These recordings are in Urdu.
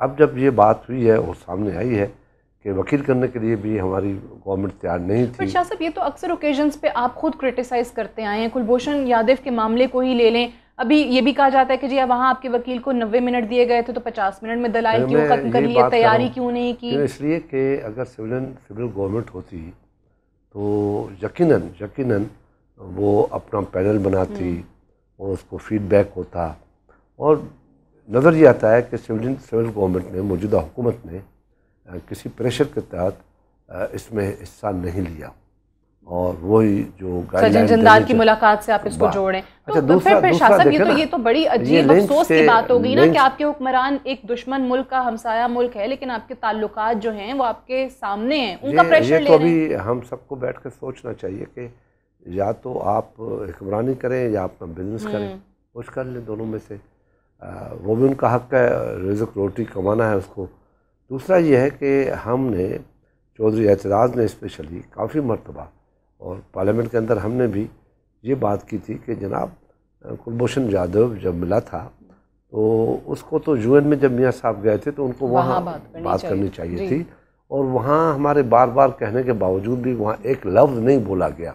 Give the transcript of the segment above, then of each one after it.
اب جب یہ بات ہوئی ہے اور سامنے آئی ہے کہ وکیل کرنے کے لیے بھی ہماری گورنمنٹ تیار نہیں تھی. شاہ صاحب یہ تو اکثر اوکیزنز پہ آپ خود کرٹیسائز کرتے آئے ہیں. کلبھوشن یادو کے معاملے کو ہی لے لیں, ابھی یہ بھی کہا جاتا ہے کہ جی وہاں آپ کے وکیل کو 90 منٹ دیے گئے تھے تو 50 منٹ میں دلائل کیوں ختم کر لیے, تیاری کیوں نہیں کی؟ اس لیے کہ اگر سول گورنمنٹ ہوتی تو یقیناً وہ اپنا پینل بناتی اور اس کو فیڈ بیک ہوتا, اور نظر یہ آتا ہے کہ سول گورنمنٹ نے, موجودہ حکومت نے کسی پریشر کے تحت اس میں حصہ نہیں لیا, اور وہی جو سجن جندال کی ملاقات سے آپ اس کو جوڑیں. تو پھر شاہ صاحب یہ تو بڑی عجیب افسوس کی بات ہو گئی نا کہ آپ کے حکمران ایک دشمن ملک کا ہمسایہ ملک ہے, لیکن آپ کے تعلقات جو ہیں وہ آپ کے سامنے ہیں, ان کا پریشر لے رہے ہیں. یہ تو ابھی ہم سب کو بیٹھ کر سوچنا چاہیے کہ یا تو آپ حکمرانی کریں یا اپنا بزنس کریں, کچھ کر لیں دونوں میں سے. وہ بھی ان کا حق ہے, رزق روٹی کمانا ہے اس کو. دوسرا یہ ہے کہ ہم نے چودھری اعتراض نے اسپیشلی کافی مرتبہ, اور پارلیمنٹ کے اندر ہم نے بھی یہ بات کی تھی کہ جناب کلبھوشن یادو جب ملا تھا تو اس کو تو UN میں جب میاں صاحب گئے تھے تو ان کو وہاں بات کرنی چاہیے تھی, اور وہاں ہمارے بار بار کہنے کے باوجود بھی وہاں ایک لفظ نہیں بولا گیا.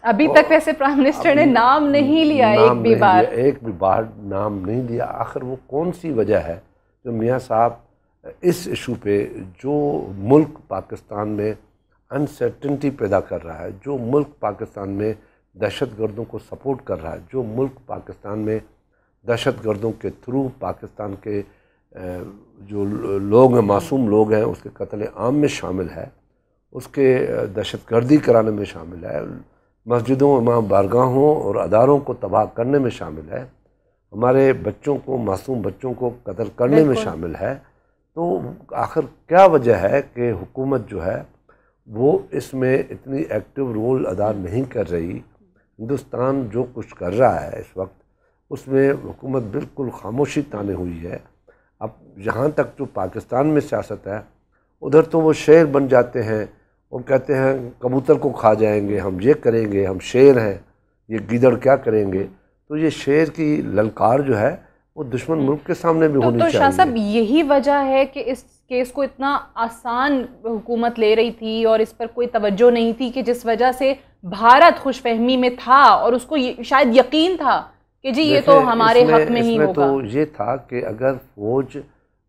ابھی تک ویسے پرائم منسٹر نے نام نہیں لیا, ایک بھی بار نام نہیں لیا. آخر وہ کون سی وجہ ہے جو میاں صاحب اس ایشو پہ, جو ملک پاکستان میں انسرٹنٹی پیدا کر رہا ہے, جو ملک پاکستان میں دہشت گردوں کو سپورٹ کر رہا ہے, جو ملک پاکستان میں دہشت گردوں کے تھرو پاکستان کے جو لوگ ہیں, معصوم لوگ ہیں, اس کے قتل عام میں شامل ہے, اس کے دہشت گردی کرانے میں شامل ہے, مسجدوں, امام بارگاہوں اور اداروں کو تباہ کرنے میں شامل ہے, ہمارے بچوں کو, معصوم بچوں کو قتل کرنے میں شامل ہے. تو آخر کیا وجہ ہے کہ حکومت جو ہے وہ اس میں اتنی ایکٹیو رول ادا نہیں کر رہی؟ ہندوستان جو کچھ کر رہا ہے اس وقت اس میں حکومت بالکل خاموشی تانے ہوئی ہے. اب جہاں تک جو پاکستان میں سیاست ہے ادھر تو وہ شیر بن جاتے ہیں اور کہتے ہیں کبوتر کو کھا جائیں گے, ہم یہ کریں گے, ہم شیر ہیں, یہ گیدڑ کیا کریں گے. تو یہ شیر کی للکار جو ہے وہ دشمن ملک کے سامنے بھی ہونی چاہیے. تو شاہ صاحب یہی وجہ ہے کہ اس کیس کو اتنا آسان حکومت لے رہی تھی اور اس پر کوئی توجہ نہیں تھی, کہ جس وجہ سے بھارت خوش فہمی میں تھا اور اس کو شاید یقین تھا کہ جی یہ تو ہمارے حق میں ہی ہوگا. تو یہ تھا کہ اگر فوج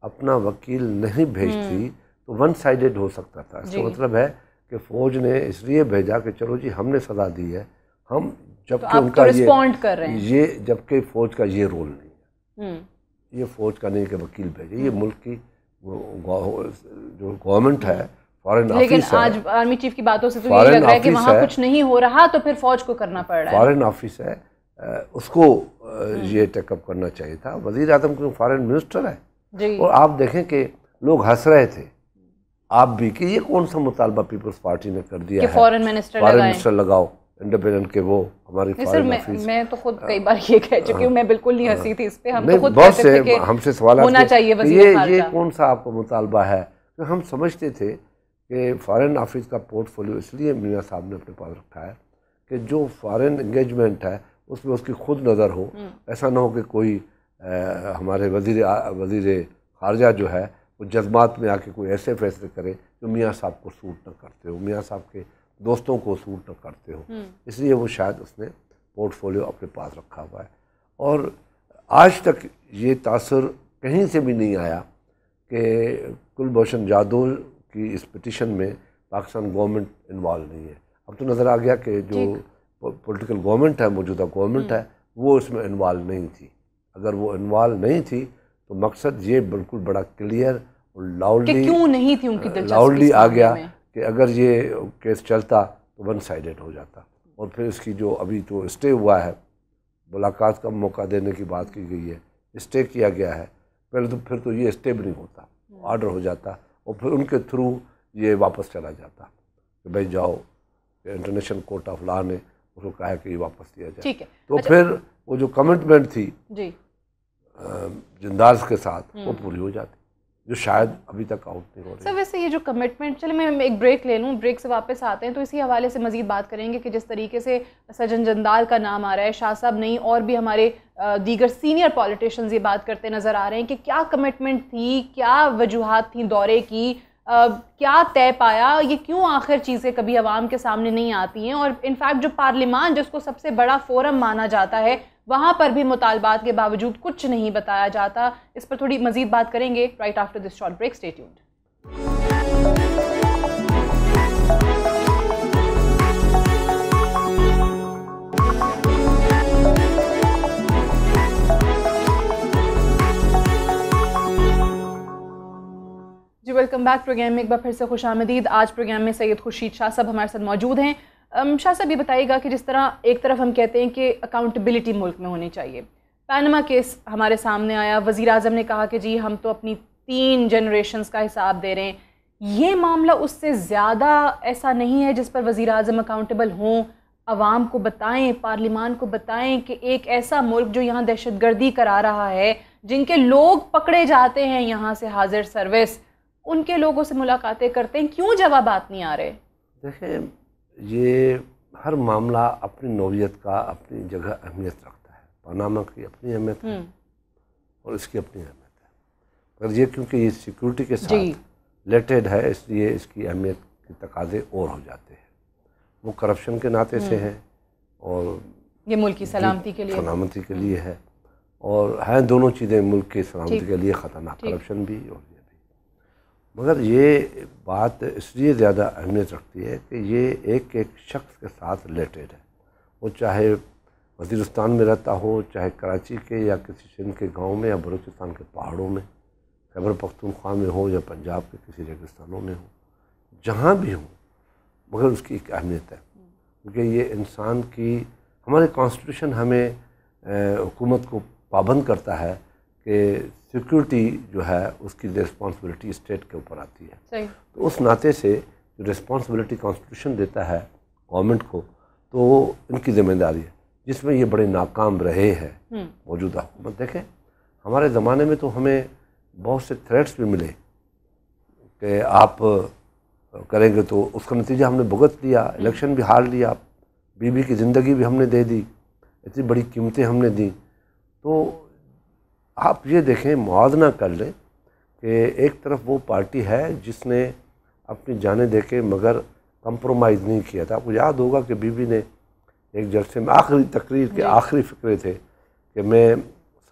اپنا وکیل نہیں بھیجتی تو ون سائیڈڈ ہو سکتا تھا. اس کا مطلب ہے کہ فوج نے اس لیے بھیجا کہ چلو جی ہم نے سزا دی ہے, ہم جبکہ ان کا یہ جبکہ فوج کا یہ رول نہیں ہے, یہ فوج کا نہیں کہ وکیل بھیجے, یہ ملک کی جو گورنمنٹ ہے, فارن آفس ہے. لیکن آج آرمی چیف کی باتوں سے تو یہ لگ رہا ہے کہ وہاں کچھ نہیں ہو رہا تو پھر فوج کو کرنا پڑ رہا ہے. فارن آفس ہے, اس کو یہ ٹیک اپ کرنا چاہیے تھا. وزیر اعظم کو فارن منسٹر ہے, اور آپ دیکھیں کہ لوگ ہنس رہے تھے, آپ بھی, کہ یہ کون سا مطالبہ پیپلز پارٹی نے کر دیا ہے فارن منسٹر لگاؤ انڈیپینڈنٹ کے. وہ ہماری فارن آفس, میں تو خود کئی بار یہ کہہ چکی ہوں, میں بالکل نہیں ہنسی تھی اس پہ. ہم تو خود کہتے تھے کہ ہم سے سوالات ہونا چاہیے وزیر خارجہ. یہ کون سا آپ کا مطالبہ ہے؟ کہ ہم سمجھتے تھے کہ فارن آفس کا پورٹ فولیو اس لیے میاں صاحب نے اپنے پاس رکھا ہے کہ جو فارن انگیجمنٹ ہے اس میں اس کی خود نظر ہو. ایسا نہ ہو کہ کوئی ہمارے وزیر خارجہ جو ہے وہ جذبات میں آ کے کوئی ایسے فیصلے کرے جو میاں صاحب کو سوٹ نہ کرتے ہو, میاں صاحب کے دوستوں کو سوٹ نہ کرتے ہو. اس لیے وہ شاید اس نے پورٹ فولیو اپنے پاس رکھا ہوا ہے. اور آج تک یہ تاثر کہیں سے بھی نہیں آیا کہ کلبھوشن یادو کی اس پٹیشن میں پاکستان گورنمنٹ انوالو نہیں ہے. اب تو نظر آ گیا کہ جو پولیٹیکل گورنمنٹ ہے, موجودہ گورنمنٹ ہے, وہ اس میں انوالو نہیں تھی. اگر وہ انوالو نہیں تھی تو مقصد یہ بالکل بڑا کلیئر اور لاؤڈلی آ گیا کہ اگر یہ کیس چلتا تو ون سائیڈڈ ہو جاتا. اور پھر اس کی جو ابھی تو اسٹے ہوا ہے, ملاقات کا موقع دینے کی بات کی گئی ہے, اسٹے کیا گیا ہے, پھر تو یہ اسٹے بھی نہیں ہوتا, آرڈر ہو جاتا, اور پھر ان کے تھرو یہ واپس چلا جاتا کہ بھائی جاؤ, انٹرنیشنل کورٹ آف لا نے اس کو کہا ہے کہ یہ واپس دیا جائے. تو پھر وہ جو کمٹمنٹ تھی جندال کے ساتھ وہ پوری ہو جاتی. جو شاید ابھی تک آؤٹ نہیں ہو رہے. سر ویسے یہ جو کمٹمنٹ، چلے میں ایک بریک لے لوں، بریک سے واپس آتے ہیں تو اسی حوالے سے مزید بات کریں گے کہ جس طریقے سے سجن جندال کا نام آ رہا ہے، شاہ صاحب نہیں اور بھی ہمارے دیگر سینئر پولیٹیشنز یہ بات کرتے نظر آ رہے ہیں کہ کیا کمٹمنٹ تھی، کیا وجوہات تھیں دورے کی، کیا طے پایا، یہ کیوں آخر چیزیں کبھی عوام کے سامنے نہیں آتی ہیں، اور انفیکٹ جو پارلیمان جس کو سب سے بڑا فورم مانا جاتا ہے وہاں پر بھی مطالبات کے باوجود کچھ نہیں بتایا جاتا. اس پر تھوڑی مزید بات کریں گے right after this short break. Stay tuned. جی ویلکم بیک پروگرام میں ایک بار پھر سے خوش آمدید. آج پروگرام میں سید خورشید شاہ صاحب ہمارے ساتھ موجود ہیں. شاہ صاحب یہ بتائیے گا کہ جس طرح ایک طرف ہم کہتے ہیں کہ اکاؤنٹیبلٹی ملک میں ہونی چاہیے، پاناما کیس ہمارے سامنے آیا، وزیر اعظم نے کہا کہ جی ہم تو اپنی 3 جنریشنز کا حساب دے رہے ہیں. یہ معاملہ اس سے زیادہ ایسا نہیں ہے جس پر وزیر اعظم اکاؤنٹیبل ہوں، عوام کو بتائیں، پارلیمان کو بتائیں کہ ایک ایسا ملک جو یہاں دہشت گردی کرا رہا ہے، جن کے لوگ پکڑے جاتے ہیں یہاں سے حاضر سروس، ان کے لوگوں سے ملاقاتیں کرتے ہیں، کیوں جوابات نہیں آ رہے؟ دیکھیں یہ ہر معاملہ اپنی نوعیت کا اپنی جگہ اہمیت رکھتا ہے. پاناما کی اپنی اہمیت ہے اور اس کی اپنی اہمیت ہے، مگر یہ کیونکہ یہ سیکورٹی کے ساتھ ریلیٹڈ ہے اس لیے اس کی اہمیت کے تقاضے اور ہو جاتے ہیں. وہ کرپشن کے ناطے سے ہیں اور یہ ملک کی سلامتی کے لیے سلامتی کے لیے ہے، اور ہیں دونوں چیزیں ملک کی سلامتی کے لیے خطرناک، کرپشن بھی اور یہ بھی. مگر یہ بات اس لیے زیادہ اہمیت رکھتی ہے کہ یہ ایک ایک شخص کے ساتھ ریلیٹڈ ہے، وہ چاہے وزیرستان میں رہتا ہو، چاہے کراچی کے یا کسی سندھ کے گاؤں میں یا بلوچستان کے پہاڑوں میں، خیبر پختونخوا میں ہو یا پنجاب کے کسی ریگستانوں میں ہو، جہاں بھی ہو، مگر اس کی ایک اہمیت ہے. کیونکہ یہ انسان کی، ہمارے کانسٹیٹیوشن ہمیں حکومت کو پابند کرتا ہے کہ سیکورٹی جو ہے اس کی رسپانسبلٹی اسٹیٹ کے اوپر آتی ہے. صحیح. تو اس ناطے سے جو رسپانسبلٹی کانسٹیٹیوشن دیتا ہے گورنمنٹ کو، تو وہ ان کی ذمہ داری ہے، جس میں یہ بڑے ناکام رہے ہیں موجودہ حکومت. دیکھیں ہمارے زمانے میں تو ہمیں بہت سے تھریٹس بھی ملے کہ آپ کریں گے تو اس کا نتیجہ ہم نے بھگت لیا، الیکشن بھی ہار لیا، بیوی کی زندگی بھی ہم نے دے دی، اتنی بڑی قیمتیں ہم نے دیں. تو آپ یہ دیکھیں، موازنہ کر لیں کہ ایک طرف وہ پارٹی ہے جس نے اپنی جانیں دے کے مگر کمپرومائز نہیں کیا تھا. آپ کو یاد ہوگا کہ بیوی نے ایک جلسے میں آخری تقریر کے آخری فقرے تھے کہ میں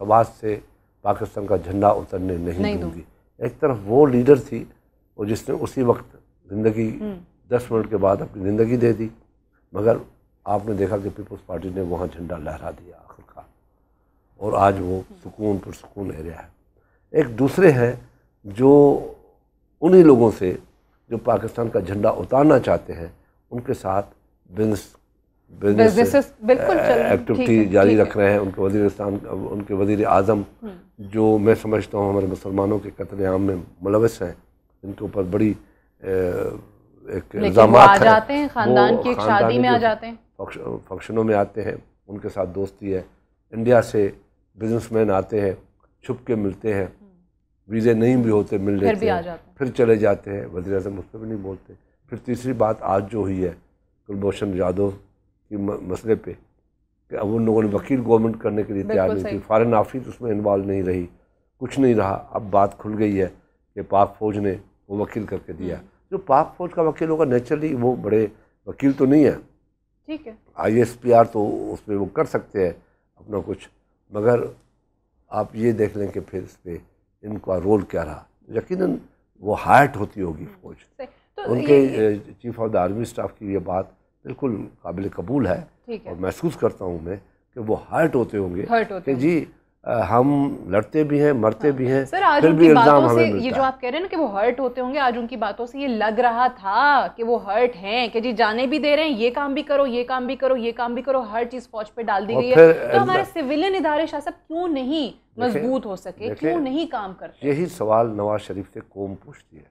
سوات سے پاکستان کا جھنڈا اترنے نہیں دوں گی. ایک طرف وہ لیڈر تھی اور جس نے اسی وقت زندگی 10 منٹ کے بعد اپنی زندگی دے دی، مگر آپ نے دیکھا کہ پیپلز پارٹی نے وہاں جھنڈا لہرا دیا آخرکار، اور آج وہ سکون پرسکون ایریا ہے. ایک دوسرے ہیں جو انہی لوگوں سے جو پاکستان کا جھنڈا اتارنا چاہتے ہیں، ان کے ساتھ بزنس ایکٹیویٹی جاری رکھ رہے ہیں. ان کے وزیرستان، ان کے وزیر اعظم جو میں سمجھتا ہوں ہمارے مسلمانوں کے قتل عام میں ملوث ہیں، ان کے اوپر بڑی ایک الزامات ہیں، خاندان کی ایک شادی میں آ جاتے ہیں، فنکشنوں میں آتے ہیں، ان کے ساتھ دوستی ہے. انڈیا سے بزنس مین آتے ہیں، چھپ کے ملتے ہیں، ویزے نہیں بھی ہوتے مل لیتے ہیں، پھر چلے جاتے ہیں. وزیر اعظم اس پہ بھی نہیں بولتے. پھر تیسری بات آج جو ہوئی ہے کلبھوشن جادھو کی مسئلے پہ، کہ اب ان لوگوں نے وکیل گورنمنٹ کرنے کے لیے تیار نہیں تھی، فارن آفس اس میں انوالو نہیں رہی، کچھ نہیں رہا. اب بات کھل گئی ہے کہ پاک فوج نے وہ وکیل کر کے دیا. جو پاک فوج کا وکیل ہوگا نیچرلی وہ بڑے وکیل تو نہیں ہے، ٹھیک ہے، ISPR تو اس پہ وہ کر سکتے ہیں اپنا کچھ، مگر آپ یہ دیکھ لیں کہ پھر اس پہ ان کا رول کیا رہا. یقیناً وہ ہائٹ ہوتی ہوگی فوج. ان کے chief of the army staff کی یہ بات بالکل قابل قبول ہے، اور محسوس کرتا ہوں میں کہ وہ ہائٹ ہوتے ہوں گے کہ جی ہم لڑتے بھی ہیں، مرتے بھی ہیں. سر آج ان کی باتوں سے یہ جو آپ کہہ رہے ہیں نا کہ وہ ہرٹ ہوتے ہوں گے، آج ان کی باتوں سے یہ لگ رہا تھا کہ وہ ہرٹ ہیں، کہ جی جانے بھی دے رہے ہیں، یہ کام بھی کرو، یہ کام بھی کرو، یہ کام بھی کرو، ہر چیز فوج پہ ڈال دی گئی ہے. تو ہمارے سویلین ادارے شاہ صاحب کیوں نہیں مضبوط ہو سکے، کیوں نہیں کام کرتے؟ یہی سوال نواز شریف سے قوم پوچھتی ہے.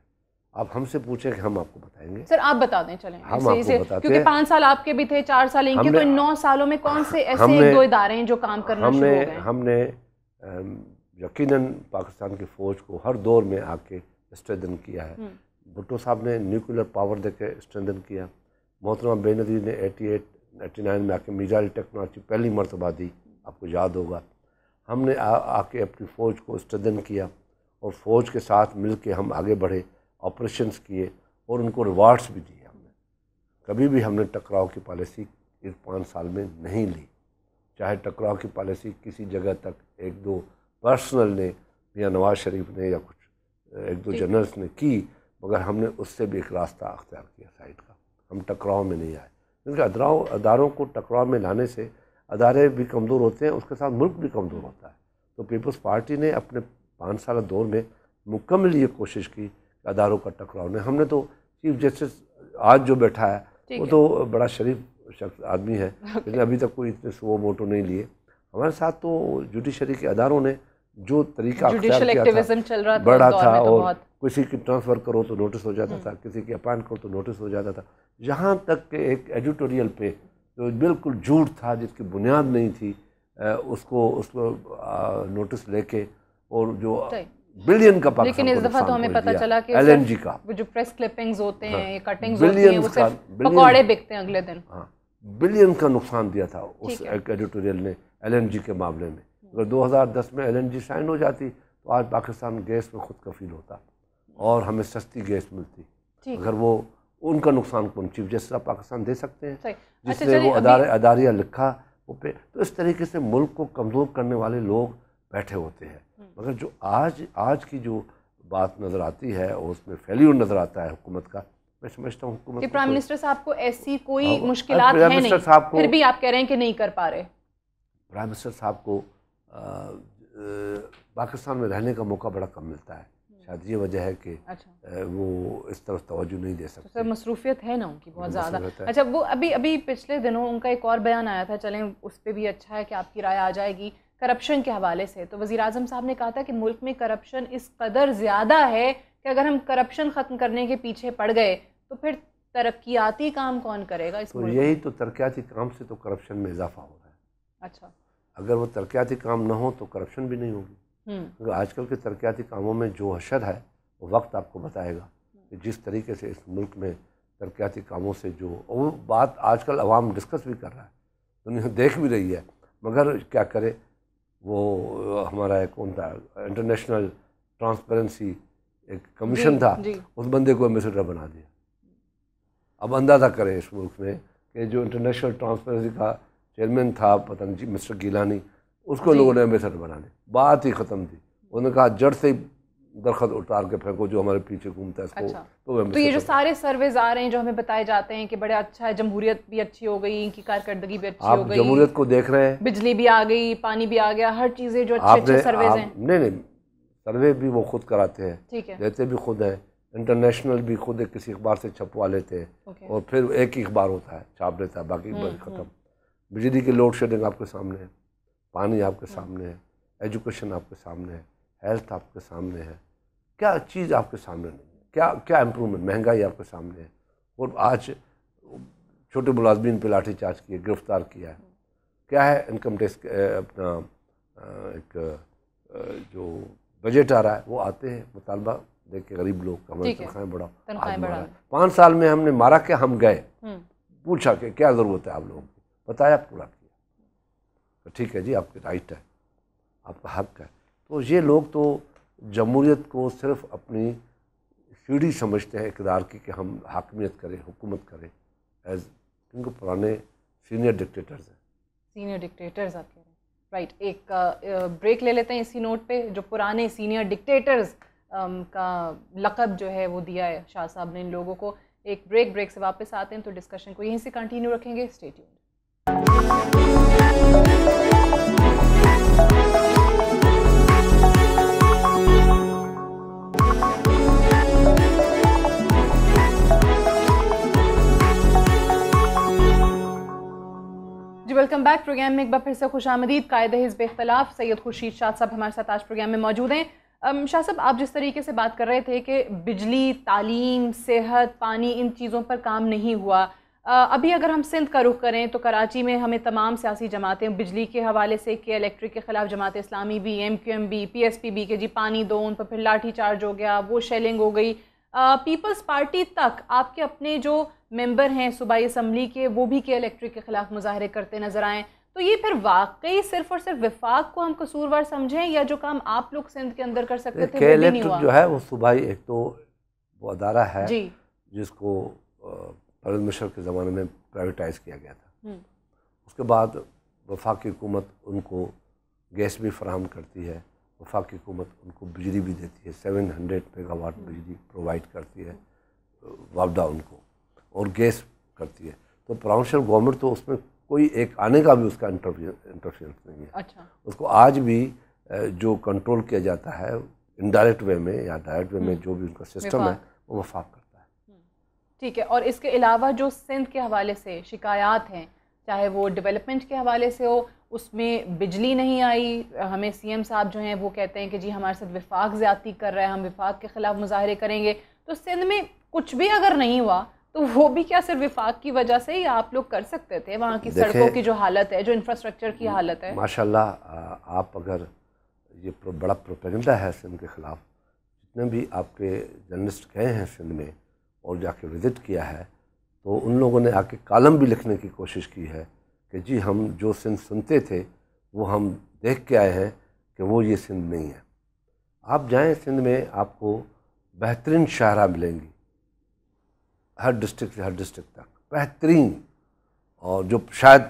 آپ ہم سے پوچھیں کہ ہم آپ کو بتائیں گے. سر آپ بتا دیں، چلیں ہم آپ کو بتاتے ہیں، کیونکہ 5 سال آپ کے بھی تھے، 4 سال ان کے، تو ان 9 سالوں میں کون سے ایسے 1-2 ادارے ہیں جو کام کرنا شروع ہو گئے؟ ہم نے یقیناً پاکستان کی فوج کو ہر دور میں آ کے اسٹرینتھن کیا ہے. بھٹو صاحب نے نیوکلیر پاور دے کے اسٹرینتھن کیا. محترمہ بے نظیر نے 88-89 میں آ کے میزائل ٹیکنالوجی پہلی مرتبہ دی, آپ کو یاد ہوگا. ہم نے آ کے اپنی فوج کو اسٹرینتھن کیا اور فوج کے ساتھ مل کے ہم آگے بڑھے, آپریشنز کیے اور ان کو ریوارڈز بھی دیے. ہم نے کبھی بھی ہم نے ٹکراؤ کی پالیسی اس 5 سال میں نہیں لی. چاہے ٹکراؤ کی پالیسی کسی جگہ تک 1-2 پرسنل نے یا نواز شریف نے یا کچھ 1-2 جنرلز نے کی, مگر ہم نے اس سے بھی ایک راستہ اختیار کیا سائڈ کا. ہم ٹکراؤ میں نہیں آئے, کیونکہ اداروں کو ٹکراؤ میں لانے سے ادارے بھی کمزور ہوتے ہیں, اس کے ساتھ ملک بھی کمزور ہوتا ہے. تو پیپلز پارٹی نے اپنے 5 سالہ دور میں مکمل یہ کوشش کی کہ اداروں کا ٹکراؤ نہیں. ہم نے تو چیف جسٹس آج جو بیٹھا ہے وہ تو بڑا شریف شخص آدمی ہے, لیکن ابھی تک کوئی اتنے سو موٹو نہیں لیے. ہمارے ساتھ تو جوڈیشری کے اداروں نے جو طریقہ اختیار کیا تھا بڑا تھا, اور کسی کی ٹرانسفر کرو تو نوٹس ہو جاتا تھا, کسی کی اپائنٹ کرو تو نوٹس ہو جاتا تھا. یہاں تک کہ ایک ایڈیٹوریل پہ جو بالکل جھوٹ تھا, جس کی بنیاد نہیں تھی, اس کو نوٹس لے کے, اور جو بلین کا پاکستان لیکن اس دفعہ تو ہمیں پتہ چلا کہ LNG کا وہ جو پریس کلپنگز ہوتے ہیں, یہ کٹنگز ہوتی ہیں, وہ صرف پکوڑے بکتے ہیں اگلے دن. بلین کا نقصان دیا تھا اس ایڈیٹوریل نے LNG کے معاملے میں. اگر 2010 میں LNG سائن ہو جاتی تو آج پاکستان گیس میں خود کفیل ہوتا اور ہمیں سستی گیس ملتی. اگر وہ ان کا نقصان کون چیف جسٹس آف پاکستان دے سکتے ہیں, جس نے وہ اداریہ لکھا وہ پہ. تو اس طریقے سے ملک کو کمزور کرنے والے لوگ بیٹھے ہوتے ہیں. مگر جو آج کی جو بات نظر آتی ہے اور اس میں فیلیور نظر آتا ہے حکومت کا, میں سمجھتا ہوں حکومت کہ پرائم منسٹر صاحب کو ایسی کوئی مشکلات ہیں نہیں, پھر بھی آپ کہہ رہے ہیں کہ نہیں کر پا رہے. پرائم منسٹر صاحب کو پاکستان میں رہنے کا موقع بڑا کم ملتا ہے. شاید یہ وجہ ہے کہ وہ اس طرف توجہ نہیں دے سکتے. سر مصروفیت ہے نا ان کی بہت زیادہ. اچھا, وہ ابھی پچھلے دنوں ان کا ایک اور بیان آیا تھا, چلیں اس پہ بھی اچھا ہے کہ آپ کی رائے آ جائے گی, کرپشن کے حوالے سے. تو وزیر اعظم صاحب نے کہا تھا کہ ملک میں کرپشن اس قدر زیادہ ہے کہ اگر ہم کرپشن ختم کرنے کے پیچھے پڑ گئے تو پھر ترقیاتی کام کون کرے گا اس ملک میں؟ یہی تو ترقیاتی کام سے تو کرپشن میں اضافہ ہو رہا ہے. اچھا, اگر وہ ترقیاتی کام نہ ہو تو کرپشن بھی نہیں ہوگی. کیونکہ آج کل کے ترقیاتی کاموں میں جو حشر ہے وہ وقت آپ کو بتائے گا کہ جس طریقے سے اس ملک میں ترقیاتی کاموں سے جو وہ بات آج کل عوام ڈسکس بھی کر رہا ہے, دنیا دیکھ بھی رہی ہے, مگر کیا کرے. وہ ہمارا ایک کون تھا انٹرنیشنل ٹرانسپیرنسی ایک کمیشن تھا, اس بندے کو ایمبیسڈر بنا دیا. اب اندازہ کریں اس ملک میں کہ جو انٹرنیشنل ٹرانسپیرنسی کا چیئرمین تھا پتہ نہیں مسٹر گیلانی, اس کو لوگوں نے ایمبیسڈر بنا دیا. بات ہی ختم تھی. انہوں نے کہا جڑ سے درخت اتار کے پھینکو جو ہمارے پیچھے گھومتا ہے اس کو. تو یہ جو سارے سرویز آ رہے ہیں جو ہمیں بتائے جاتے ہیں کہ بڑے اچھا ہے, جمہوریت بھی اچھی ہو گئی, ان کی کارکردگی بھی اچھی ہو گئی, آپ جمہوریت کو دیکھ رہے ہیں, بجلی بھی آ گئی, پانی بھی آ گیا, ہر چیزیں جو اچھے سرویز ہیں. نہیں سروے بھی وہ خود کراتے ہیں, دیتے بھی خود ہیں. انٹرنیشنل بھی خود کسی اخبار سے چھپوا لیتے ہیں اور پھر ایک ہی اخبار ہوتا ہے چھاپ لیتا ہے, باقی ختم. بجلی کی لوڈ شیڈنگ آپ کے سامنے ہے, پانی آپ کے سامنے ہے, ایجوکیشن آپ کے سامنے ہے, ہیلتھ آپ کے سامنے ہے. کیا چیز آپ کے سامنے نہیں ہے؟ کیا امپرومنٹ؟ مہنگائی آپ کے سامنے ہے. اور آج چھوٹے ملازمین پہ لاٹھی چارج کیے, گرفتار کیا ہے. کیا ہے انکم ٹیکس اپنا ایک جو بجٹ آ رہا ہے وہ آتے ہیں مطالبہ دے کے غریب لوگ ہماری تنخواہیں بڑھاؤ. 5 سال میں ہم نے مارا کہ ہم گئے پوچھا کہ کیا ضرورت ہے آپ لوگوں کی, بتایا, پورا کیا. ٹھیک ہے جی, آپ کی رائٹ ہے, آپ کا حق ہے. تو یہ لوگ تو جمہوریت کو صرف اپنی سیڑھی سمجھتے ہیں اقتدار کی کہ ہم حاکمیت کریں, حکومت کریں, کیونکہ پرانے سینئر ڈکٹیٹرز ہیں. سینئر ڈکٹیٹرز آپ کہہ رہے ہیں, رائٹ. ایک بریک لے لیتے ہیں اسی نوٹ پہ. جو پرانے سینئر ڈکٹیٹرز کا لقب جو ہے وہ دیا ہے شاہ صاحب نے ان لوگوں کو. ایک بریک سے واپس آتے ہیں تو ڈسکشن کو یہیں سے کنٹینیو رکھیں گے. Stay tuned. جی ویلکم بیک. پروگرام میں ایک بار پھر سے خوش آمدید. قائد حزب اختلاف سید خورشید شاہ صاحب ہمارے ساتھ آج پروگرام میں موجود ہیں. شاہ صاحب, آپ جس طریقے سے بات کر رہے تھے کہ بجلی, تعلیم, صحت, پانی, ان چیزوں پر کام نہیں ہوا, ابھی اگر ہم سندھ کا رخ کریں تو کراچی میں ہمیں تمام سیاسی جماعتیں بجلی کے حوالے سے کہ الیکٹرک کے خلاف جماعت اسلامی بھی، MQM بھی، PSP بھی کہ جی پانی دو، ان پر پھر لاٹھی چارج ہو گیا، وہ شیلنگ ہو گئی. پیپلز پارٹی تک آپ کے اپنے جو ممبر ہیں صوبائی اسمبلی کے وہ بھی کہ الیکٹرک کے خلاف مظاہرے کرتے نظر آئیں. تو یہ پھر واقعی صرف اور صرف وفاق کو ہم قصوروار سمجھیں یا جو کام آپ لوگ سندھ کے اندر کر سکتے تھے وہ بھی نہیں ہوا؟ جو ہے وہ صوبائی ایک تو وہ ادارہ ہے جی جس کو پرویز مشرف کے زمانے میں پرائیویٹائز کیا گیا تھا. اس کے بعد وفاقی حکومت ان کو گیس بھی فراہم کرتی ہے، وفاقی حکومت ان کو بجلی بھی دیتی ہے، 700 میگا واٹ بجلی پرووائڈ کرتی ہے وابڈا ان کو، اور گیس کرتی ہے. تو پروونشل گورنمنٹ تو اس میں کوئی ایک آنے کا بھی اس کا انٹرفیئرنس نہیں ہے. اچھا، اس کو آج بھی جو کنٹرول کیا جاتا ہے انڈائریکٹ وے میں یا ڈائریکٹ وے میں جو بھی ان کا سسٹم ہے وہ وفاق کرتا ہے. ٹھیک ہے. اور اس کے علاوہ جو سندھ کے حوالے سے شکایات ہیں، چاہے وہ ڈیولپمنٹ کے حوالے سے ہو، اس میں بجلی نہیں آئی، ہمیں CM صاحب جو ہیں وہ کہتے ہیں کہ جی ہمارے ساتھ وفاق زیادتی کر رہا ہے، ہم وفاق کے خلاف مظاہرے کریں گے. تو سندھ میں کچھ بھی اگر نہیں ہوا تو وہ بھی کیا صرف وفاق کی وجہ سے یا آپ لوگ کر سکتے تھے؟ وہاں کی سڑکوں کی جو حالت ہے، جو انفراسٹرکچر کی حالت ہے. ماشاءاللہ آپ اگر یہ بڑا پروپیگنڈا ہے سندھ کے خلاف، جتنے بھی آپ کے جرنلسٹ گئے ہیں سندھ میں اور جا کے وزٹ کیا ہے تو ان لوگوں نے آ کے کالم بھی لکھنے کی کوشش کی ہے کہ جی ہم جو سندھ سنتے تھے وہ ہم دیکھ کے آئے ہیں کہ وہ یہ سندھ نہیں ہے. آپ جائیں سندھ میں آپ کو بہترین شاہراہ ملیں گی، ہر ڈسٹرکٹ سے ہر ڈسٹرکٹ تک بہترین، اور جو شاید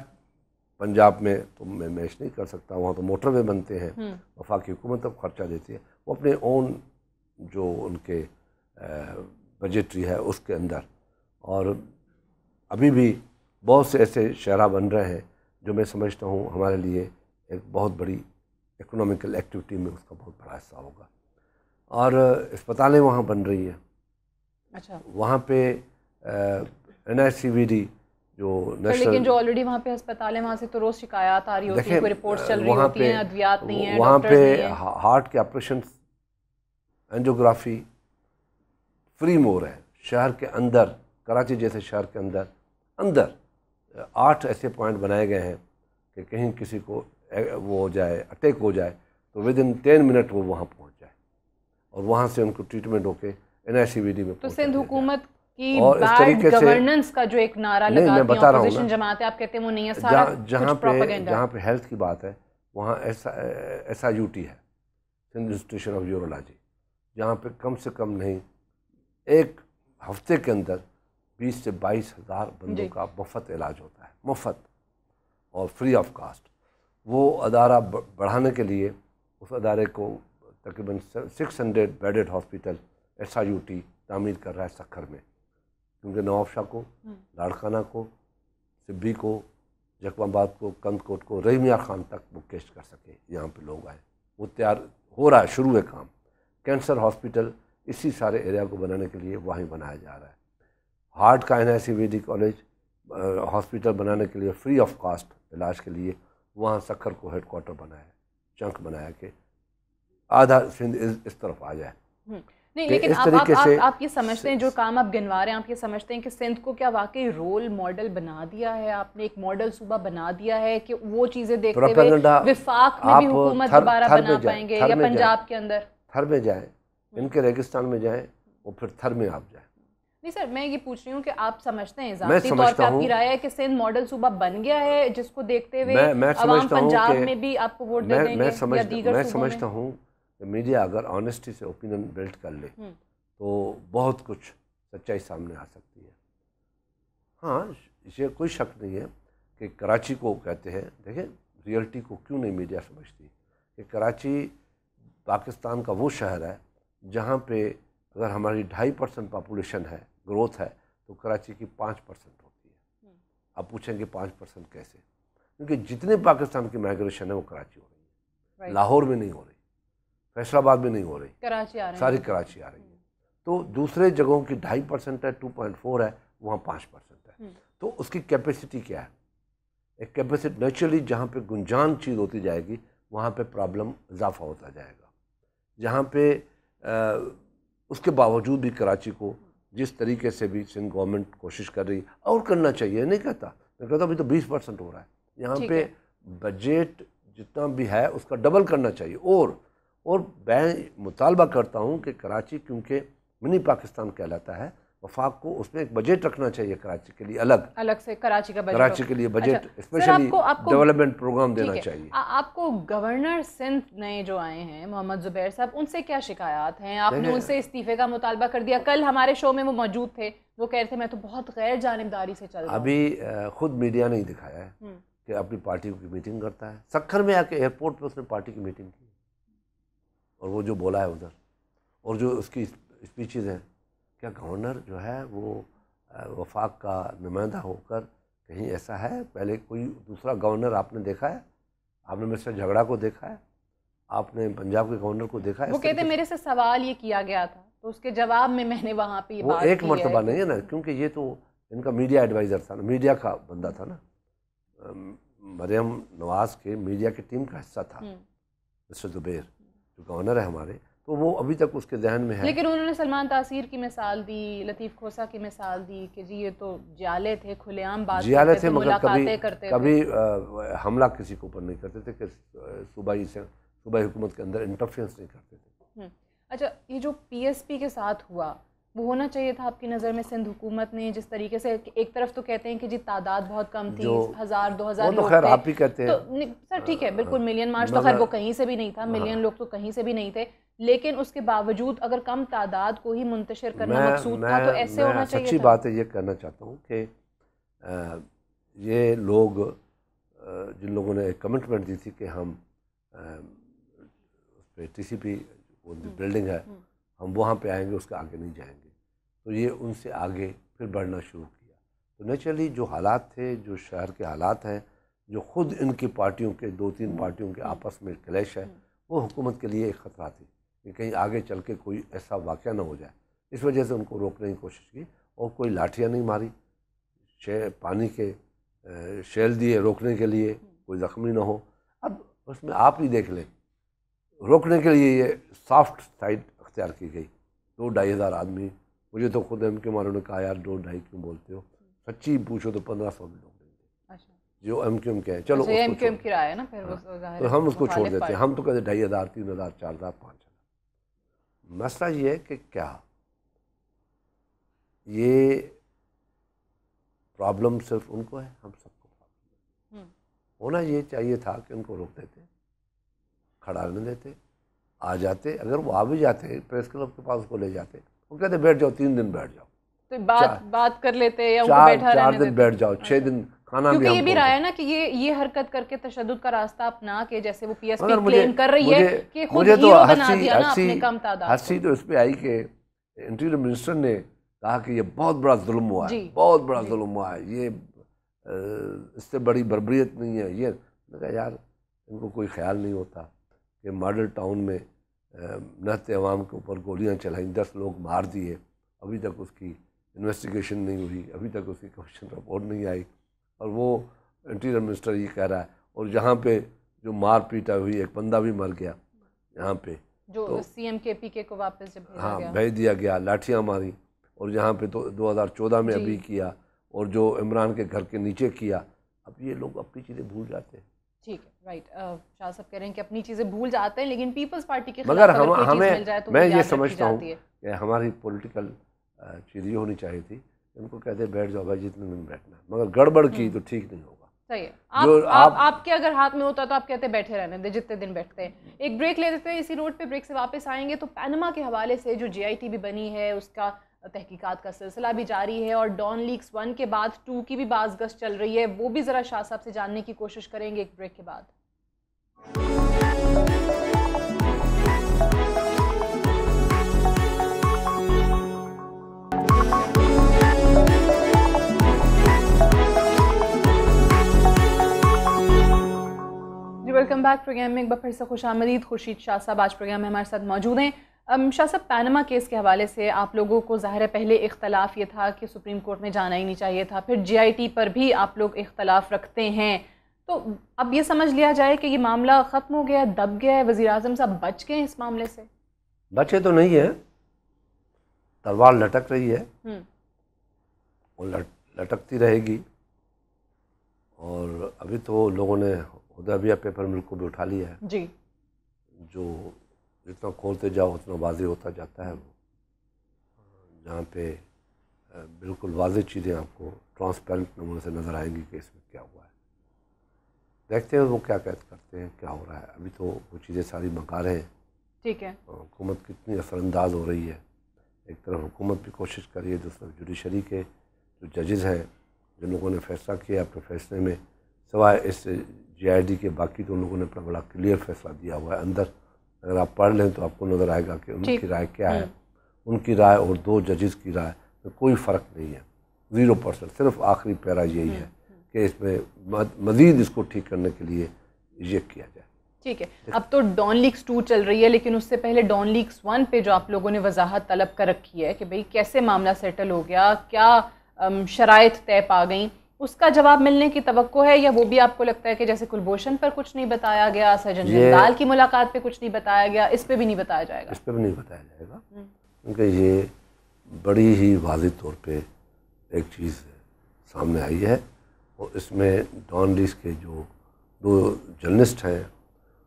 پنجاب میں تو میں میچ نہیں کر سکتا، وہاں تو موٹر وے بنتے ہیں، وفاقی حکومت اب خرچہ دیتی ہے، وہ اپنے اون جو ان کے بجٹری ہے اس کے اندر. اور ابھی بھی بہت سے ایسے شاہراہ بن رہے ہیں جو میں سمجھتا ہوں ہمارے لیے ایک بہت بڑی اکنامیکل ایکٹیویٹی میں اس کا بہت بڑا حصہ ہوگا. اور اسپتالیں وہاں بن رہی ہیں. اچھا، وہاں پہ NICVD جو نیشنل، لیکن جو آلریڈی وہاں پہ ہسپتال ہیں وہاں سے تو روز شکایات آ رہی ہوتی ہیں، کوئی رپورٹس چل رہی ہوتی ہیں، ادویات نہیں ہیں، وہاں ڈاکٹرز نہیں پہ ہیں. ہارٹ کے آپریشن اینجیوگرافی فری مور ہے. شہر کے اندر، کراچی جیسے شہر کے اندر 8 ایسے پوائنٹ بنائے گئے ہیں کہ کہیں کسی کو وہ ہو جائے، اٹیک ہو جائے تو ودن 10 منٹ وہ وہاں پہنچ جائے اور وہاں سے ان کو ٹریٹمنٹ ہو کے NICVD میں. تو سندھ حکومت کی اور اس بیڈ طریقے سے گورننس کا جو ایک نعرہ لگاتی ہیں اپوزیشن جماعتیں، آپ کہتے ہیں وہ نہیں ہے، سارا کچھ پروپیگنڈا. جہاں پہ ہیلتھ کی بات ہے وہاں SIUT ہے، سندھ انسٹیٹیوشن آف یورولوجی، جہاں پہ کم سے کم نہیں ایک ہفتے کے اندر 20 سے 22 ہزار بندوں کا مفت علاج ہوتا ہے، مفت اور فری آف کاسٹ. وہ ادارہ بڑھانے کے لیے اس ادارے کو تقریباً 600 بیڈڈ ہاسپٹل SIUT تعمیر کر رہا ہے سکھر میں، کیونکہ نواب شاہ کو، لاڑکانہ کو، سبی کو، جکم آباد کو، کند کوٹ کو، رحیم یار خان تک وہ کیش کر سکے. یہاں پہ لوگ آئے، وہ تیار ہو رہا ہے، شروع ہے کام. کینسر ہاسپٹل اسی سارے ایریا کو بنانے کے لیے وہیں بنایا جا رہا ہے. ہارٹ کا NICVD کالج ہاسپٹل بنانے کے لیے فری آف کاسٹ علاج کے لیے وہاں سکھر کو ہیڈ کوارٹر بنایا ہے، چنک بنایا کہ آدھا سندھ اس طرف آ جائے. نہیں، لیکن آپ یہ سمجھتے ہیں جو کام آپ گنوا رہے ہیں، آپ یہ سمجھتے ہیں کہ سندھ کو کیا واقعی رول ماڈل بنا دیا ہے آپ نے، ایک ماڈل صوبہ بنا دیا ہے کہ وہ چیزیں دیکھتے ہوئے وفاق میں بھی حکومت دوبارہ بنا پائیں گے، یا پنجاب کے اندر تھر میں جائیں، ان کے ریگستان میں جائیں اور پھر تھر میں آپ جائیں؟ نہیں سر، میں یہ پوچھ رہی ہوں کہ آپ سمجھتے ہیں ذاتی طور پہ آپ کی رائے ہے کہ سندھ ماڈل صوبہ بن گیا ہے جس کو دیکھتے ہوئے عوام پنجاب میں بھی آپ کو ووٹ دے دیں گے یا دیگر صوبوں میں؟ میں سمجھتا ہوں کہ میڈیا اگر آنیسٹی سے اوپینین بلڈ کر لے تو بہت کچھ سچائی سامنے آ سکتی ہے. ہاں، اسے کوئی شک نہیں ہے کہ کراچی کو کہتے ہیں، دیکھیں ریئلٹی کو کیوں نہیں میڈیا سمجھتی کہ کراچی پاکستان کا وہ شہر ہے جہاں پہ اگر ہماری 2.5% پاپولیشن ہے، گروتھ ہے، تو کراچی کی 5% ہوتی ہے. آپ پوچھیں گے 5% کیسے؟ کیونکہ جتنے پاکستان کی مائیگریشن ہے وہ کراچی ہو رہی ہے، لاہور میں نہیں ہو رہی، فیصل آباد میں نہیں ہو رہی، ساری کراچی آ رہی ہے. تو دوسرے جگہوں کی 2.5% ہے، 2.4 ہے، وہاں 5% ہے. تو اس کی کیپیسٹی کیا ہے؟ ایک کیپیسٹی نیچرلی جہاں پہ گنجان چیز ہوتی جائے گی وہاں پہ پرابلم اضافہ ہوتا جائے گا. جہاں پہ اس کے باوجود بھی کراچی کو جس طریقے سے بھی سندھ گورنمنٹ کوشش کر رہی اور کرنا چاہیے، نہیں کہتا، میں کہتا ابھی تو 20% ہو رہا ہے، یہاں پہ بجٹ جتنا بھی ہے اس کا ڈبل کرنا چاہیے، اور میں مطالبہ کرتا ہوں کہ کراچی کیونکہ منی پاکستان کہلاتا ہے، وفاق کو اس میں ایک بجٹ رکھنا چاہیے کراچی کے لیے، الگ سے کراچی کا بجٹ، کراچی کے لیے بجٹ اسپیشلی ڈیولپمنٹ پروگرام دینا چاہیے۔ آپ کو گورنر سندھ نئے جو آئے ہیں محمد زبیر صاحب، ان سے کیا شکایات ہیں؟ آپ نے ان سے استعفے کا مطالبہ کر دیا، کل ہمارے شو میں وہ موجود تھے، وہ کہہ رہے تھے میں تو بہت غیر جانبداری سے چل رہا ہوں۔ ابھی خود میڈیا نے ہی دکھایا ہے کہ اپنی پارٹی کی میٹنگ کرتا ہے، سکھر میں آ کے ایئرپورٹ پہ اس نے پارٹی کی میٹنگ کی، اور وہ جو بولا ہے ادھر، اور جو اس کی اسپیچز ہیں، کیا گورنر جو ہے وہ وفاق کا نمائندہ ہو کر کہیں ایسا ہے؟ پہلے کوئی دوسرا گورنر آپ نے دیکھا ہے؟ آپ نے مسٹر جھگڑا کو دیکھا ہے؟ آپ نے پنجاب کے گورنر کو دیکھا ہے؟ وہ کہتے ہیں میرے سے سوال یہ کیا گیا تھا تو اس کے جواب میں نے وہاں پہ وہ ایک مرتبہ نہیں ہے نا، کیونکہ یہ تو ان کا میڈیا ایڈوائزر تھا نا، میڈیا کا بندہ تھا نا، مریم نواز کے میڈیا کی ٹیم کا حصہ تھا مسٹر زبیر جو گورنر ہے ہمارے، تو وہ ابھی تک اس کے ذہن میں ہے۔ لیکن انہوں نے سلمان تاثیر کی مثال دی، لطیف کھوسہ کی مثال دی کہ جی یہ تو جیالے تھے، کھلے عام بات جیالے تھے، مگر ملاقاتیں کرتے تھے، کبھی حملہ کسی کے اوپر نہیں کرتے تھے، کہ صوبائی حکومت کے اندر انٹرفیئرنس نہیں کرتے تھے۔ اچھا، یہ جو پی ایس پی کے ساتھ ہوا وہ ہونا چاہیے تھا آپ کی نظر میں؟ سندھ حکومت نے جس طریقے سے ایک طرف تو کہتے ہیں کہ جی تعداد بہت کم تھی، 1000 2000 لوگ خیر آپ ہی کہتے ہیں، تو سر ٹھیک ہے بالکل، ملین مارچ تو خیر وہ کہیں سے بھی نہیں تھا، ملین لوگ تو کہیں سے بھی نہیں تھے، لیکن اس کے باوجود اگر کم تعداد کو ہی منتشر کرنا مقصود تھا تو ایسے ہونا چاہیے تھا۔ سچی بات ہے، یہ کہنا چاہتا ہوں کہ یہ لوگ جن لوگوں نے ایک کمٹمنٹ دی تھی کہ ہم اس پہ ٹی سی پی بلڈنگ ہے ہم وہاں پہ آئیں گے، اس کے آگے نہیں جائیں گے، تو یہ ان سے آگے پھر بڑھنا شروع کیا، تو نیچرلی جو حالات تھے، جو شہر کے حالات ہیں، جو خود ان کی پارٹیوں کے 2-3 پارٹیوں کے آپس میں کلیش ہے، وہ حکومت کے لیے ایک خطرہ تھی کہ کہیں آگے چل کے کوئی ایسا واقعہ نہ ہو جائے، اس وجہ سے ان کو روکنے کی کوشش کی، اور کوئی لاٹھیاں نہیں ماری، پانی کے شیل دیے روکنے کے لیے، کوئی زخمی نہ ہو۔ اب اس میں آپ ہی دیکھ لیں، روکنے کے لیے یہ سافٹ سائڈ اختیار کی گئی، 2-2.5 ہزار آدمی، مجھے تو خود ایم کیو والوں نے کہا یار 2-2.5 کیوں بولتے ہو، سچی پوچھو تو 1500 بھی لوگ دیں گے جو ایم کیو ایم کے ہیں، چلو ایم کیو ایم کی رائے ہے نا، پھر تو ہم اس کو چھوڑ دیتے ہیں، ہم تو کہتے 2.5 ہزار 3 ہزار 4 ہزار 5 ہزار۔ مسئلہ یہ ہے کہ کیا یہ پرابلم صرف ان کو ہے؟ ہم سب کو پرابلم ہے۔ ہونا یہ چاہیے تھا کہ ان کو روک دیتے، کھڑا نہیں دیتے، آ جاتے، اگر وہ آ بھی جاتے پریس کلب کے پاس اس کو لے جاتے، وہ کہتے بیٹھ جاؤ 3 دن بیٹھ جاؤ، تو بات کر لیتے یا 4 دن بیٹھ جاؤ، 6 دن کھانا بھی۔ کیونکہ یہ بھی رہا ہے نا کہ یہ حرکت کر کے تشدد کا راستہ اپنا کے، جیسے وہ پی ایس پی کلیم کر رہی ہے کہ خود ہیرو بنا دیا نا اپنے کم تعداد۔ ہنسی تو اس پہ آئی کہ انٹیریئر منسٹر نے کہا کہ یہ بہت بڑا ظلم ہوا ہے، بہت بڑا ظلم ہوا ہے، یہ اس سے بڑی بربریت نہیں ہے۔ یہ میں کہا یار ان کو کوئی خیال نہیں ہوتا کہ ماڈل ٹاؤن میں نہتے عوام کے اوپر گولیاں چلائیں، 10 لوگ مار دیے، ابھی تک اس کی انویسٹیگیشن نہیں ہوئی، ابھی تک اس کی کمیشن رپورٹ نہیں آئی، اور وہ انٹیریئر منسٹر یہ کہہ رہا ہے، اور جہاں پہ جو مار پیٹا ہوئی ایک بندہ بھی مر گیا یہاں پہ، جو سی ایم کے پی کے کو واپس جب بھیج دیا گیا، لاٹھیاں ماری، اور جہاں پہ تو 2014 میں ابھی کیا، اور جو عمران کے گھر کے نیچے کیا، اب یہ لوگ اپنی چیزیں بھول جاتے ہیں۔ ٹھیک ہے، رائٹ، شاہ صاحب کہہ رہے ہیں کہ اپنی چیزیں بھول جاتے ہیں، لیکن پیپلز پارٹی کے مگر میں یہ سمجھتا ہوں کہ ہماری پولیٹیکل چیز یہ ہونی چاہیے تھی، ان کو کہتے بیٹھ جاؤ بھائی جتنے دن بیٹھنا ہے، مگر گڑبڑ کی تو ٹھیک نہیں ہوگا۔ صحیح ہے، آپ کے اگر ہاتھ میں ہوتا تو آپ کہتے بیٹھے رہنے دے جتنے دن بیٹھتے ہیں۔ ایک بریک لے دیتے ہیں، اسی روڈ پہ بریک سے واپس آئیں گے تو پینما کے حوالے سے جو جے آئی ٹی بھی بنی ہے اس کا تحقیقات کا سلسلہ بھی جاری ہے، اور ڈان لیکس 1 کے بعد 2 کی بھی باز گشت چل رہی ہے، وہ بھی ذرا شاہ صاحب سے جاننے کی کوشش کریں گے ایک بریک کے بعد۔ ویلکم بیک، پروگرام میں ایک بار پھر سے خوش آمدید۔ خورشید شاہ صاحب آج پروگرام میں ہمارے ساتھ موجود ہیں۔ شاہ صاحب، پینما کیس کے حوالے سے آپ لوگوں کو ظاہر ہے پہلے اختلاف یہ تھا کہ سپریم کورٹ میں جانا ہی نہیں چاہیے تھا، پھر جے آئی ٹی پر بھی آپ لوگ اختلاف رکھتے ہیں، تو اب یہ سمجھ لیا جائے کہ یہ معاملہ ختم ہو گیا ہے، دب گیا ہے، وزیر اعظم صاحب بچ گئے اس معاملے سے؟ بچے تو نہیں ہیں، تلوار لٹک رہی ہے اور لٹکتی رہے گی. اور ابھی تو لوگوں نے حدیبیہ پیپر مل کو بھی اٹھا لیا ہے جی، جو جتنا کھولتے جاؤ اتنا واضح ہوتا جاتا ہے. وہ جہاں پہ بالکل واضح چیزیں آپ کو ٹرانسپیرنٹ نمونے سے نظر آئیں گی کہ اس میں کیا ہوا ہے. دیکھتے ہیں وہ کیا کرتے ہیں, کیا ہو رہا ہے. ابھی تو وہ چیزیں ساری منگا رہے ہیں. ٹھیک ہے. حکومت کتنی اثر انداز ہو رہی ہے. ایک طرف حکومت بھی کوشش کر رہی ہے, دوسری طرف جوڈیشری کے جو ججز ہیں, جن لوگوں نے فیصلہ کیا اپنے فیصلے میں, سوائے اس جی آئی ڈی کے باقی تو ان لوگوں نے اپنا بڑا کلیئر فیصلہ دیا ہوا ہے. اندر اگر آپ پڑھ لیں تو آپ کو نظر آئے گا کہ ان کی رائے کیا ہے. ان کی رائے اور دو ججز کی رائے میں کوئی فرق نہیں ہے, 0%. صرف آخری پیرا یہی ہے کہ اس میں مزید اس کو ٹھیک کرنے کے لیے یہ کیا جائے. ٹھیک ہے. اب تو ڈان لیکس 2 چل رہی ہے, لیکن اس سے پہلے ڈان لیکس 1 پہ جو آپ لوگوں نے وضاحت طلب کر رکھی ہے کہ بھئی کیسے معاملہ سیٹل ہو گیا, کیا شرائط طے پا گئیں, اس کا جواب ملنے کی توقع ہے, یا وہ بھی آپ کو لگتا ہے کہ جیسے کلبھوشن پر کچھ نہیں بتایا گیا, سجن جندال کی ملاقات پہ کچھ نہیں بتایا گیا, اس پہ بھی نہیں بتایا جائے گا؟ اس پہ بھی نہیں بتایا جائے گا, کیونکہ یہ بڑی ہی واضح طور پہ ایک چیز سامنے آئی ہے. اور اس میں ڈان لیکس کے جو 2 جرنلسٹ ہیں,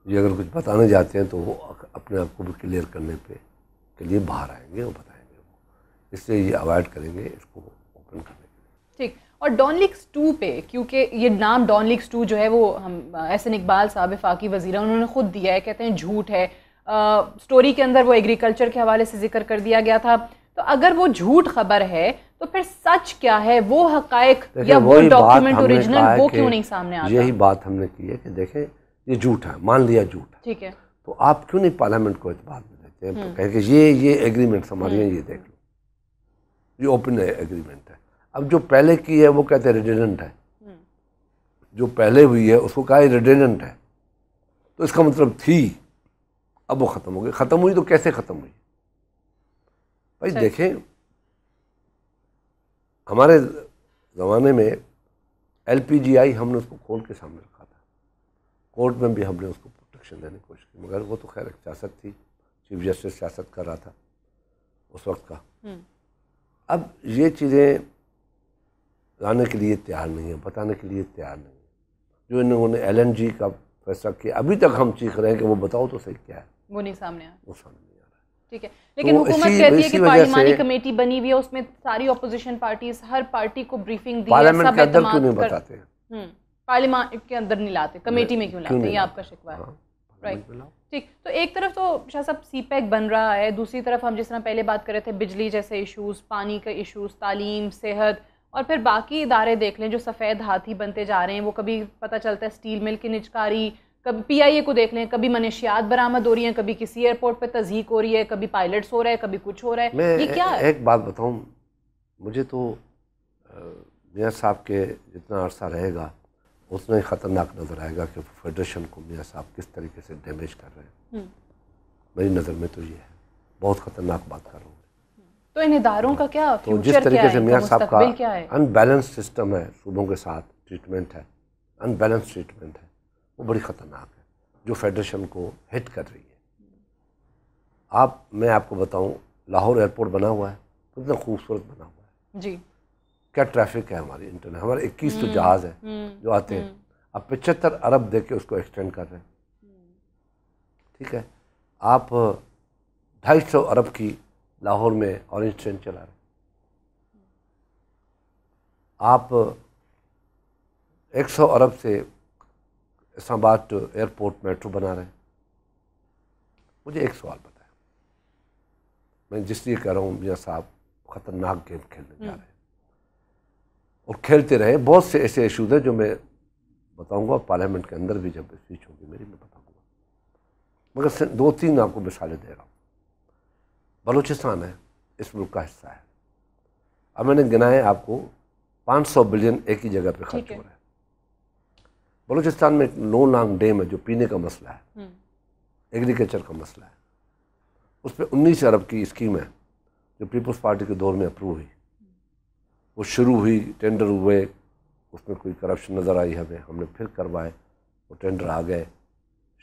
یہ اگر کچھ بتانے جاتے ہیں تو وہ اپنے آپ کو بھی کلیئر کرنے پہ کے لیے باہر آئیں گے اور بتائیں گے. وہ اس سے یہ اوائڈ کریں گے اس کو اوپن کرنے کے لیے. ٹھیک. اور ڈان لیکس 2 پہ, کیونکہ یہ نام ڈان لیکس 2 جو ہے وہ ہم احسن اقبال صاحب وفاقی وزیر انہوں نے خود دیا ہے, کہتے ہیں جھوٹ ہے. سٹوری کے اندر وہ ایگریکلچر کے حوالے سے ذکر کر دیا گیا تھا. تو اگر وہ جھوٹ خبر ہے تو پھر سچ کیا ہے, وہ حقائق یا وہ ڈاکیومنٹ اوریجنل وہ کیوں نہیں سامنے آتا؟ یہی بات ہم نے کی ہے کہ دیکھیں یہ جھوٹ ہے, مان لیا جھوٹ ہے, ٹھیک ہے, تو آپ کیوں نہیں پارلیمنٹ کو اعتبار میں دیتے ہیں, کہیں کہ یہ ایگریمنٹ ہماری ہیں, یہ دیکھ لو, یہ اوپن ایگریمنٹ ہے. اب جو پہلے کی ہے وہ کہتے ہیں ریڈنڈنٹ ہے, جو پہلے ہوئی ہے اس کو کہا ریڈنڈنٹ ہے, تو اس کا مطلب تھی, اب وہ ختم ہو گئی. ختم ہوئی تو کیسے ختم ہوئی بھائی؟ دیکھیں ہمارے زمانے میں ایل پی جی آئی ہم نے اس کو کھول کے سامنے رکھا تھا, کورٹ میں بھی ہم نے اس کو پروٹیکشن دینے کی کوشش کی, مگر وہ تو خیر ایک سیاست تھی, چیف جسٹس سیاست کر رہا تھا اس وقت کا. اب یہ چیزیں لانے کے لیے تیار نہیں ہے, بتانے کے لیے تیار نہیں ہے. جو انہوں نے ایل این جی کا فیصلہ کیا, ابھی تک ہم چیخ رہے ہیں کہ وہ بتاؤ تو صحیح کیا ہے, وہ نہیں سامنے آیا, وہ سامنے نہیں آ رہا ہے. ٹھیک ہے. لیکن حکومت کہتی ہے کہ پارلیمانی کمیٹی بنی ہوئی ہے, اس میں ساری اپوزیشن پارٹیز, ہر پارٹی کو بریفنگ دی ہے. پارلیمنٹ کے اندر کیوں نہیں بتاتے ہیں؟ پارلیمان کے اندر نہیں لاتے, کمیٹی میں کیوں لاتے ہیں, یہ آپ کا شکوہ ہے. رائٹ, ٹھیک. تو ایک طرف تو شاہ صاحب سی پیک بن رہا ہے, دوسری طرف ہم جس طرح پہلے بات کر رہے تھے بجلی جیسے ایشوز, پانی کا ایشوز, تعلیم, صحت, اور پھر باقی ادارے دیکھ لیں جو سفید ہاتھی بنتے جا رہے ہیں. وہ کبھی پتہ چلتا ہے اسٹیل مل کی نجکاری, کبھی پی آئی اے کو دیکھ لیں, کبھی منشیات برآمد ہو رہی ہیں, کبھی کسی ایئرپورٹ پہ تضحیک ہو رہی ہے, کبھی پائلٹس ہو رہا ہے, کبھی کچھ ہو رہا ہے. یہ کیا ہے؟ ایک بات بتاؤں, مجھے تو میاں صاحب کے جتنا عرصہ رہے گا اتنا ہی خطرناک نظر آئے گا کہ فیڈریشن کو میاں صاحب کس طریقے سے ڈیمیج کر رہے ہیں. میری نظر میں تو یہ ہے, بہت خطرناک بات کر رہا ہوں. تو ان اداروں کا کیا تو فیوچر جس طریقے سے میاں صاحب کا کیا ہے؟ ان بیلنس سسٹم ہے, صوبوں کے ساتھ ٹریٹمنٹ ہے, ان بیلنس ٹریٹمنٹ ہے, وہ بڑی خطرناک ہے, جو فیڈریشن کو ہٹ کر رہی ہے. میں آپ کو بتاؤں, لاہور ایئرپورٹ بنا ہوا ہے, کتنا خوبصورت بنا ہوا ہے جی, کیا ٹریفک ہے ہماری انٹرنیٹ, ہمارے 21 تو جہاز ہیں جو آتے ہیں, اب 75 ارب دے کے اس کو ایکسٹینڈ کر رہے ہیں. ٹھیک ہے, آپ 250 ارب کی لاہور میں اورنج ٹرین چلا رہے ہیں, آپ 100 ارب سے اسلام آباد ایئرپورٹ میٹرو بنا رہے ہیں. مجھے ایک سوال بتائیں, میں جس لیے کہہ رہا ہوں میاں صاحب خطرناک گیم کھیلنے جا رہے ہیں, اور کھیلتے رہے. بہت سے ایسے ایشوز ہیں جو میں بتاؤں گا پارلیمنٹ کے اندر بھی, جب اسپیچ ہوگی میری میں بتاؤں گا, مگر 2-3 آپ کو مثالیں دے رہا ہوں. بلوچستان ہے, اس ملک کا حصہ ہے. اب میں نے گنائے آپ کو 500 بلین ایک ہی جگہ پہ خرچ ہو رہا ہے. بلوچستان میں ایک نو لانگ ڈیم ہے جو پینے کا مسئلہ ہے, ایگریکلچر کا مسئلہ ہے. اس پہ 19 ارب کی اسکیم ہے جو پیپلز پارٹی کے دور میں اپروو ہوئی. وہ شروع ہوئی, ٹینڈر ہوئے, اس میں کوئی کرپشن نظر آئی ہمیں, ہم نے پھر کروائے, وہ ٹینڈر آ گئے,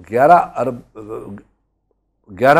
11